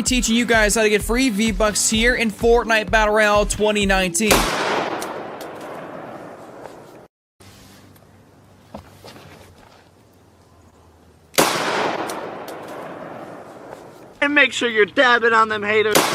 Teaching you guys how to get free V-Bucks here in Fortnite Battle Royale 2019. And make sure you're dabbing on them haters.